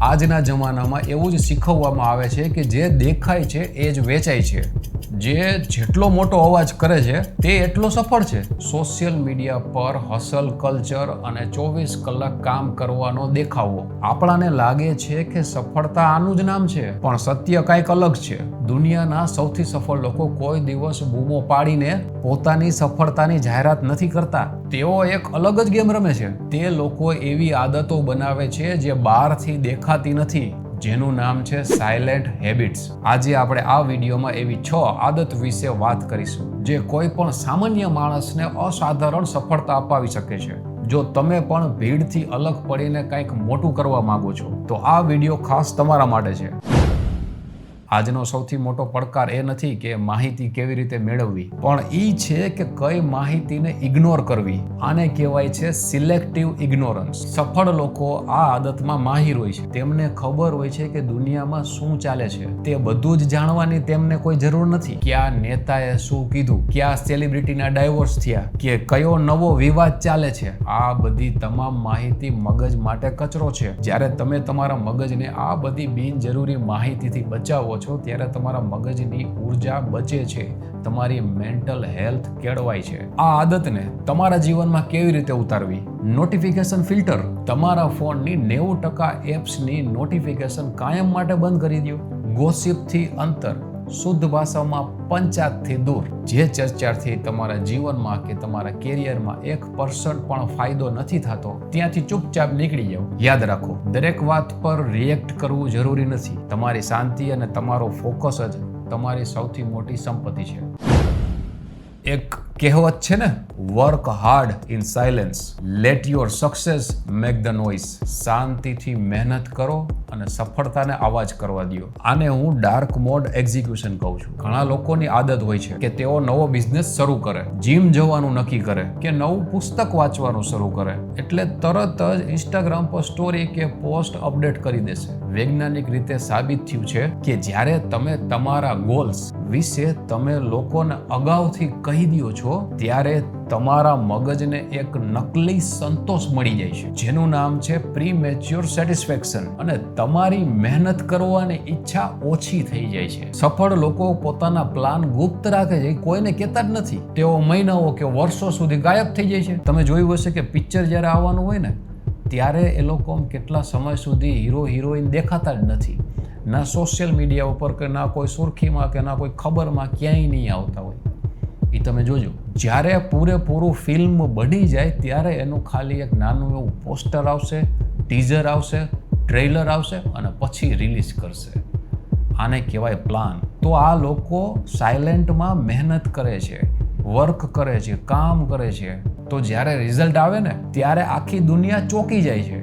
આજના જમાનામાં એવું જ શીખવવામાં આવે છે કે જે દેખાય છે એ જ વેચાય છે. જે જેટલો મોટો અવાજ કરે છે તે એટલો સફળ છે. સોશિયલ મીડિયા પર હસલ કલ્ચર અને 24 કલાક કામ કરવાનો દેખાવો. આપણાને લાગે છે કે સફળતા આનું જ નામ છે, પણ સત્ય કંઈક અલગ છે. દુનિયાના સૌથી સફળ લોકો કોઈ દિવસ બૂમો પાડીને પોતાની સફળતાની જાહેરાત નથી કરતા. તેઓ એક અલગ જ ગેમ રમે છે. તે લોકો એવી આદતો બનાવે છે જે બહારથી દેખાતી નથી, જેનું નામ છે સાયલેન્ટ હેબિટ્સ. આજે આપણે આ વિડીયોમાં એવી 6 આદત વિશે વાત કરીશું જે કોઈ પણ સામાન્ય માણસને અસાધારણ સફળતા અપાવી શકે છે. જો તમે પણ ભીડથી અલગ પડીને કંઈક મોટું કરવા માંગો છો તો આ વિડીયો ખાસ તમારા માટે છે. આજનો સૌથી મોટો પડકાર એ નથી કે માહિતી કેવી રીતે મેળવવી, પણ એ છે કે કઈ માહિતીને ઇગ્નોર કરવી. આને કહેવાય છે સિલેક્ટિવ ઇગ્નોરન્સ. સફળ લોકો આ આદતમાં માહિર હોય છે. તેમને ખબર હોય છે કે દુનિયામાં શું ચાલે છે. તે બધું જ જાણવાની તેમને કોઈ જરૂર નથી. કયા નેતાએ શું કીધું, કયા સેલિબ્રિટીના ડાયવોર્સ થયા, કે કયો નવો વિવાદ ચાલે છે. આ બધી તમામ માહિતી મગજ માટે કચરો છે. જ્યારે તમે તમારા મગજને આ બધી બિનજરૂરી માહિતીથી બચાવો છો ત્યારે તમારા મગજની ઉર્જા બચે છે, તમારી મેન્ટલ હેલ્થ કેળવાય છે. આ આદતને તમારા જીવનમાં કેવી રીતે ઉતારવી? Notification filter. તમારા ફોનની 90% એપ્સની નોટિફિકેશન કાયમ માટે બંધ કરી દો. ગોસિપથી અંતર, શુદ્ધ ભાષામાં પંચાયતથી દૂર. જે ચર્ચાથી તમારા જીવનમાં કે તમારા કેરિયરમાં 1% પણ ફાયદો નથી થતો ત્યાંથી ચૂપચાપ નીકળી જાઓ. યાદ રાખો, દરેક વાત પર રિએક્ટ કરવું જરૂરી નથી. તમારી શાંતિ અને તમારો ફોકસ જ તમારી સૌથી મોટી સંપત્તિ છે. એક કહેવત છે ને, work hard in silence, late your success make the noise. શાંતિથી મહેનત કરો અને સફળતાને અવાજ કરવા દો. આને હું ડાર્ક મોડ એક્ઝિક્યુશન કહું છું. ઘણા લોકોની આદત હોય છે કે તેઓ નવો બિઝનેસ શરૂ કરે, જીમ જવાનું નક્કી કરે કે નવું પુસ્તક વાંચવાનું શરૂ કરે એટલે તરત જ ઇન્સ્ટાગ્રામ પર સ્ટોરી કે પોસ્ટ અપડેટ કરી દેશે. વૈજ્ઞાનિક રીતે સાબિત થયું છે કે જ્યારે તમે તમારા ગોલ્સ વિશે તમે લોકોને અગાઉથી કહી દો છો ત્યારે તમારા મગજને એક નકલી સંતોષ મળી જાય છે, જેનું નામ છે પ્રીમેચ્યોર સેટિસ્ફેક્શન, અને તમારી મહેનત કરવાની ઈચ્છા ઓછી થઈ જાય છે. સફળ લોકો પોતાના પ્લાન ગુપ્ત રાખે છે, કોઈને કહેતા જ નથી. તેઓ મહિનાઓ કે વર્ષો સુધી ગાયબ થઈ જાય છે. તમે જોયું હશે કે પિક્ચર જ્યારે આવવાનું હોય ને ત્યારે એ લોકો કેટલા સમય સુધી હીરો હિરોઈન દેખાતા જ નથી. ના સોશિયલ મીડિયા ઉપર કે ના કોઈ સુર્ખીમાં કે ના કોઈ ખબરમાં ક્યાંય નહીં આવતા હોય. એ તમે જોજો, જ્યારે પૂરેપૂરું ફિલ્મ બની જાય ત્યારે એનું ખાલી એક નાનું એવું પોસ્ટર આવશે, ટીઝર આવશે, ટ્રેલર આવશે અને પછી રિલીઝ કરશે. આને કહેવાય પ્લાન. તો આ લોકો સાયલેન્ટમાં મહેનત કરે છે, વર્ક કરે છે, કામ કરે છે. તો જ્યારે રિઝલ્ટ આવે ને ત્યારે આખી દુનિયા ચોંકી જાય છે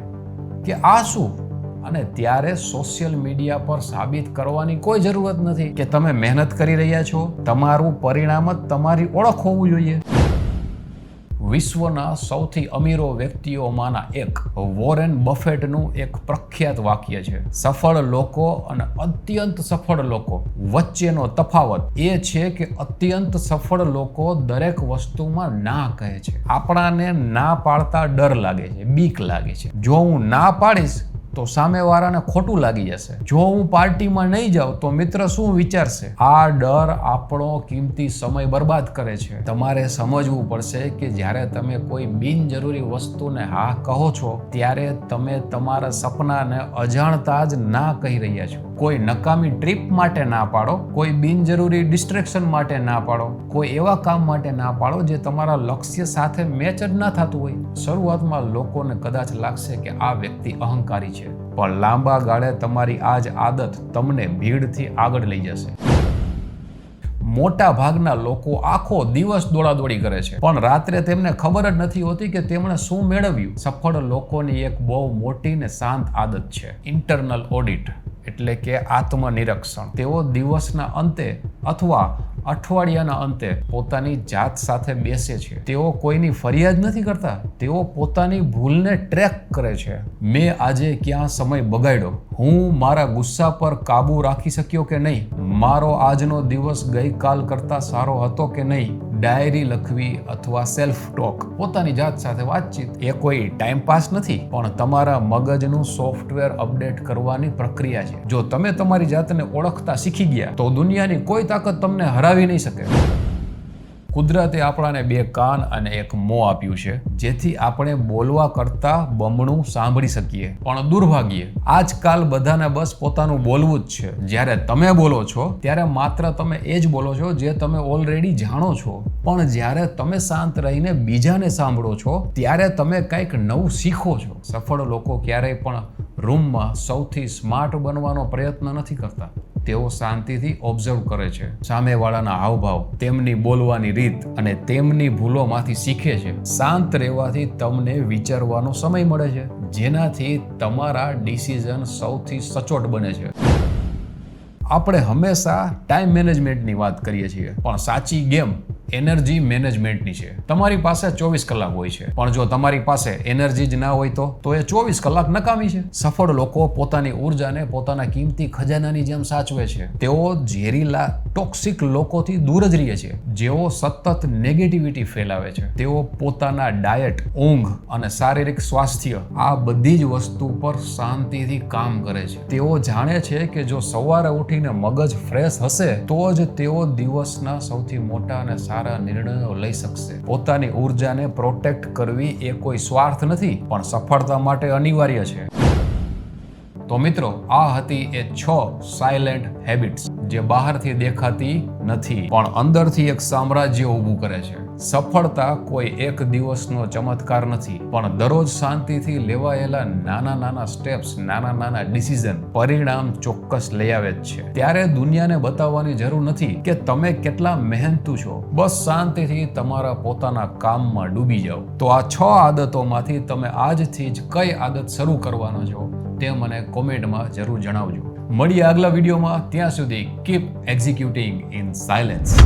કે આ શું? અને ત્યારે સોશિયલ મીડિયા પર સાબિત કરવાની કોઈ જરૂરત નથી કે તમે મહેનત કરી રહ્યા છો. તમારું પરિણામ જ તમારી ઓળખ હોવું જોઈએ. વિશ્વના સૌથી અમીરો વ્યક્તિઓમાંના એક વોરેન બફેટનું એક પ્રખ્યાત વાક્ય છે, સફળ લોકો અને અત્યંત સફળ લોકો વચ્ચેનો તફાવત એ છે કે અત્યંત સફળ લોકો દરેક વસ્તુમાં ના કહે છે. આપણાને ના પાડતા ડર લાગે છે, બીક લાગે છે. જો હું ના પાડીશ તો સામેવાળાને ખોટું લાગી જશે. જો હું પાર્ટીમાં નહીં જાઉં તો મિત્ર શું વિચારશે? આ ડર આપણો કિંમતી સમય બરબાદ કરે છે. તમારે સમજવું પડશે કે જ્યારે તમે કોઈ બિનજરૂરી વસ્તુને હા કહો છો ત્યારે તમે તમારા સપનાને અજાણતા જ ના કહી રહ્યા છો. કોઈ નકામી ટ્રીપ માટે ના પાડો, કોઈ બિનજરૂરી ડિસ્ટ્રેક્શન માટે ના પાડો, કોઈ એવા કામ માટે ના પાડો જે તમારા લક્ષ્ય સાથે મેચ જ ના થતું હોય. શરૂઆતમાં લોકોને કદાચ લાગશે કે આ વ્યક્તિ અહંકારી છે, પણ લાંબા ગાળે તમારી આ જ આદત તમને ભીડથી આગળ લઈ જશે. મોટા ભાગના લોકો આખો દિવસ દોડાદોડી કરે છે, પણ રાત્રે તેમને ખબર જ નથી હોતી કે તેમણે શું મેળવ્યું. સફળ લોકોની એક બહુ મોટી ને શાંત આદત છે ઇન્ટરનલ ઓડિટ, એટલે કે આત્મનિરીક્ષણ. તેઓ દિવસના અંતે અથવા અઠવાડિયાના અંતે પોતાની જાત સાથે બેસે છે. તેઓ કોઈની ફરિયાદ નથી કરતા, તેઓ પોતાની ભૂલને ટ્રેક કરે છે. મેં આજે ક્યાં સમય બગાડ્યો? હું મારા ગુસ્સા પર કાબુ રાખી શક્યો કે નહીં? મારો આજનો દિવસ ગઈકાલ કરતાં સારો હતો કે નહીં? ડાયરી લખવી અથવા સેલ્ફ ટોક, પોતાની જાત સાથે વાતચીત એ કોઈ ટાઈમ પાસ નથી, પણ તમારા મગજનું સોફ્ટવેર અપડેટ કરવાની પ્રક્રિયા છે. જો તમે તમારી જાતને ઓળખતા શીખી ગયા તો દુનિયાની કોઈ તાકાત તમને હરાવી નહીં શકે. કુદરતે આપણાને 2 કાન અને 1 મોં આપ્યું છે, જેથી આપણે બોલવા કરતા બમણું સાંભળી શકીએ. પણ દુર્ભાગ્યે આજકાલ બધાને બસ પોતાનું બોલવું જ છે. જ્યારે તમે બોલો છો ત્યારે માત્ર તમે એ જ બોલો છો જે તમે ઓલરેડી જાણો છો. પણ જ્યારે તમે શાંત રહીને બીજાને સાંભળો છો ત્યારે તમે કંઈક નવું શીખો છો. સફળ લોકો ક્યારેય પણ રૂમમાં સૌથી સ્માર્ટ બનવાનો પ્રયત્ન નથી કરતા. તેઓ શાંતિથી ઓબ્ઝર્વ કરે છે, સામેવાળાના હાવભાવ, તેમની બોલવાની રીત અને તેમની ભૂલોમાંથી શીખે છે. શાંત રહેવાથી તમને વિચારવાનો સમય મળે છે, જેનાથી તમારા ડિસિઝન સૌથી સચોટ બને છે. આપણે હંમેશા ટાઈમ મેનેજમેન્ટની વાત કરીએ છીએ, પણ સાચી ગેમ એનર્જી મેનેજમેન્ટની છે. તમારી પાસે 24 કલાક હોય છે, પણ જો તમારી પાસે એનર્જી જ ના હોય તો એ 24 કલાક નકામી છે. સફળ લોકો પોતાની ઉર્જાને પોતાના કિંમતી ખજાનાની જેમ સાચવે છે. તેઓ ઝેરીલા ટોક્સિક લોકોથી દૂર જ રહે છે, જેઓ સતત નેગેટિવિટી ફેલાવે છે. તેઓ પોતાના ડાયટ, ઊંઘ અને શારીરિક સ્વાસ્થ્ય આ બધી જ વસ્તુ પર શાંતિથી કામ કરે છે. તેઓ જાણે છે કે જો સવારે ઉઠીને મગજ ફ્રેશ હશે તો જ તેઓ દિવસના સૌથી મોટા અને સારા નિર્ણયો લઈ શકશે. પોતાની ઉર્જાને પ્રોટેક્ટ કરવી એ કોઈ સ્વાર્થ નથી, પણ સફળતા માટે અનિવાર્ય છે. તો મિત્રો, આ હતી એ 6 સાયલેન્ટ હેબિટ્સ જે બહારથી દેખાતી નથી પણ અંદરથી એક સામ્રાજ્ય ઊભું કરે છે. સફળતા કોઈ એક દિવસનો ચમત્કાર નથી, પણ દરરોજ શાંતિથી લેવાયેલા નાના સ્ટેપ્સ, નાના ડિસિઝન પરિણામ ચોક્કસ લઈ આવે જ છે. ત્યારે દુનિયાને બતાવવાની જરૂર નથી કે તમે કેટલા મહેનતુ છો. બસ શાંતિથી તમારા પોતાના કામમાં ડૂબી જાઓ. તો આ 6 આદતોમાંથી તમે આજથી જ કઈ આદત શરૂ કરવાનો છો તે મને કોમેન્ટમાં જરૂર જણાવજો. મળીએ આગલા વિડીયોમાં. ત્યાં સુધી કીપ એક્ઝિક્યુટિંગ ઇન સાયલેન્સ.